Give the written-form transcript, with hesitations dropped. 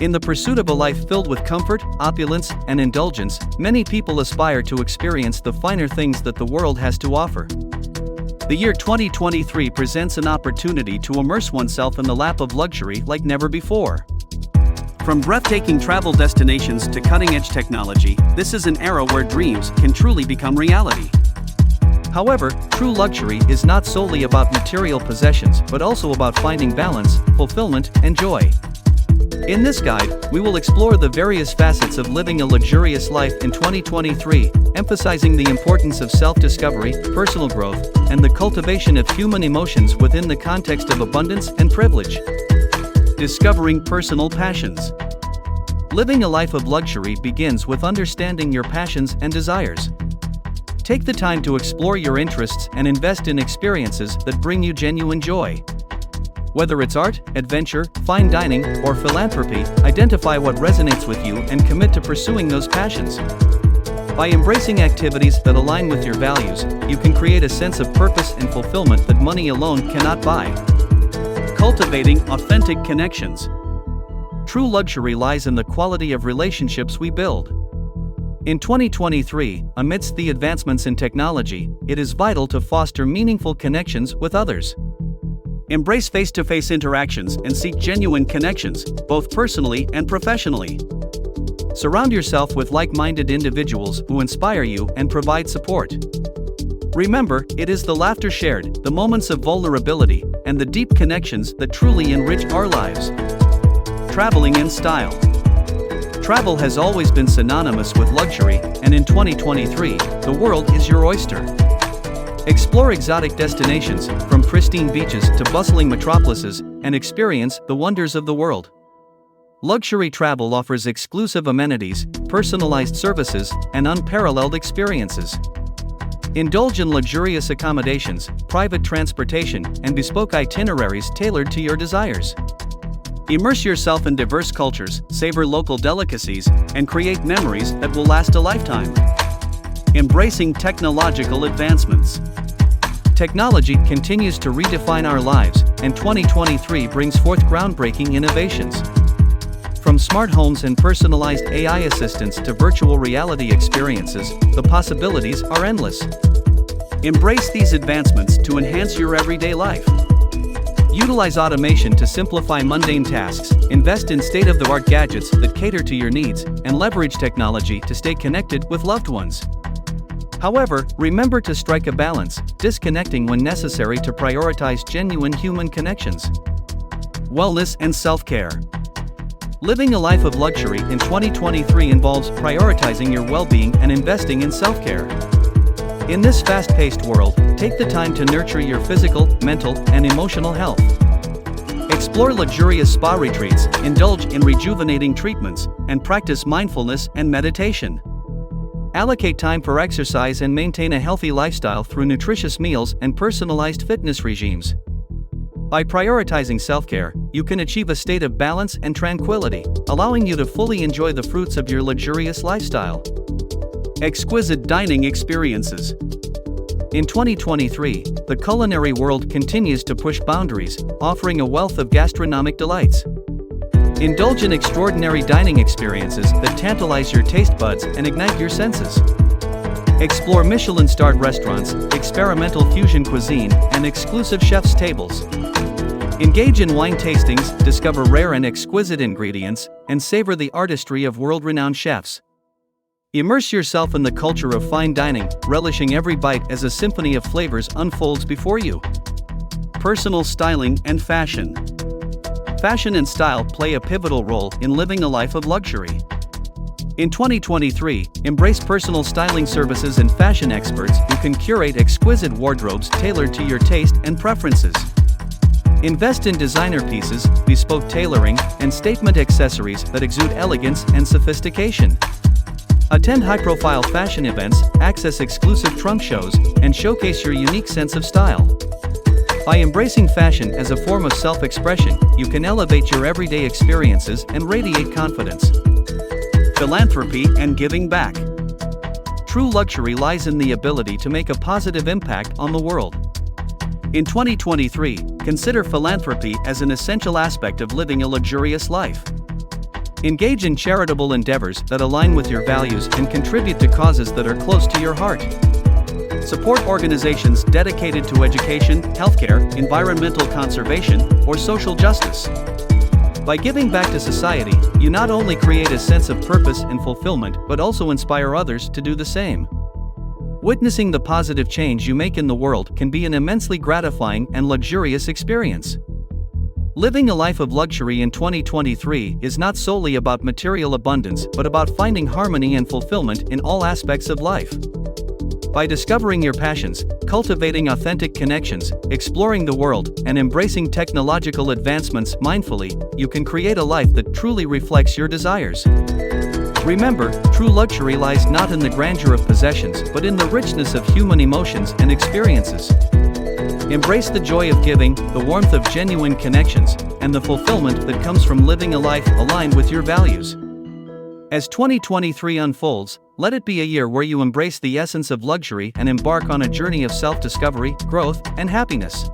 In the pursuit of a life filled with comfort, opulence, and indulgence, many people aspire to experience the finer things that the world has to offer. The year 2023 presents an opportunity to immerse oneself in the lap of luxury like never before. From breathtaking travel destinations to cutting-edge technology, this is an era where dreams can truly become reality. However, true luxury is not solely about material possessions but also about finding balance, fulfillment, and joy. In this guide, we will explore the various facets of living a luxurious life in 2023, emphasizing the importance of self-discovery, personal growth, and the cultivation of human emotions within the context of abundance and privilege. Discovering personal passions. Living a life of luxury begins with understanding your passions and desires. Take the time to explore your interests and invest in experiences that bring you genuine joy. Whether it's art, adventure, fine dining, or philanthropy, identify what resonates with you and commit to pursuing those passions. By embracing activities that align with your values, you can create a sense of purpose and fulfillment that money alone cannot buy. Cultivating authentic connections. True luxury lies in the quality of relationships we build. In 2023, amidst the advancements in technology, it is vital to foster meaningful connections with others. Embrace face-to-face interactions and seek genuine connections, both personally and professionally. Surround yourself with like-minded individuals who inspire you and provide support. Remember, it is the laughter shared, the moments of vulnerability, and the deep connections that truly enrich our lives. Traveling in style. Travel has always been synonymous with luxury, and in 2023, the world is your oyster. Explore exotic destinations, from pristine beaches to bustling metropolises, and experience the wonders of the world. Luxury travel offers exclusive amenities, personalized services, and unparalleled experiences. Indulge in luxurious accommodations, private transportation, and bespoke itineraries tailored to your desires. Immerse yourself in diverse cultures, savor local delicacies, and create memories that will last a lifetime. Embracing technological advancements. Technology continues to redefine our lives, and 2023 brings forth groundbreaking innovations. From smart homes and personalized AI assistants to virtual reality experiences, the possibilities are endless. Embrace these advancements to enhance your everyday life. Utilize automation to simplify mundane tasks, invest in state-of-the-art gadgets that cater to your needs, and leverage technology to stay connected with loved ones. However, remember to strike a balance, disconnecting when necessary to prioritize genuine human connections. Wellness and self-care. Living a life of luxury in 2023 involves prioritizing your well-being and investing in self-care. In this fast-paced world, take the time to nurture your physical, mental, and emotional health. Explore luxurious spa retreats, indulge in rejuvenating treatments, and practice mindfulness and meditation. Allocate time for exercise and maintain a healthy lifestyle through nutritious meals and personalized fitness regimes. By prioritizing self-care, you can achieve a state of balance and tranquility, allowing you to fully enjoy the fruits of your luxurious lifestyle. Exquisite dining experiences. In 2023, the culinary world continues to push boundaries, offering a wealth of gastronomic delights. Indulge in extraordinary dining experiences that tantalize your taste buds and ignite your senses. Explore Michelin-starred restaurants, experimental fusion cuisine, and exclusive chefs' tables. Engage in wine tastings, discover rare and exquisite ingredients, and savor the artistry of world-renowned chefs. Immerse yourself in the culture of fine dining, relishing every bite as a symphony of flavors unfolds before you. Personal styling and fashion. Fashion and style play a pivotal role in living a life of luxury. In 2023, embrace personal styling services and fashion experts who can curate exquisite wardrobes tailored to your taste and preferences. Invest in designer pieces, bespoke tailoring, and statement accessories that exude elegance and sophistication. Attend high-profile fashion events, access exclusive trunk shows, and showcase your unique sense of style. By embracing fashion as a form of self-expression, you can elevate your everyday experiences and radiate confidence. Philanthropy and giving back. True luxury lies in the ability to make a positive impact on the world. In 2023, consider philanthropy as an essential aspect of living a luxurious life. Engage in charitable endeavors that align with your values and contribute to causes that are close to your heart. Support organizations dedicated to education, healthcare, environmental conservation, or social justice. By giving back to society, you not only create a sense of purpose and fulfillment but also inspire others to do the same. Witnessing the positive change you make in the world can be an immensely gratifying and luxurious experience. Living a life of luxury in 2023 is not solely about material abundance but about finding harmony and fulfillment in all aspects of life. By discovering your passions, cultivating authentic connections, exploring the world, and embracing technological advancements mindfully, you can create a life that truly reflects your desires. Remember, true luxury lies not in the grandeur of possessions but in the richness of human emotions and experiences. Embrace the joy of giving, the warmth of genuine connections, and the fulfillment that comes from living a life aligned with your values. As 2023 unfolds, let it be a year where you embrace the essence of luxury and embark on a journey of self-discovery, growth, and happiness.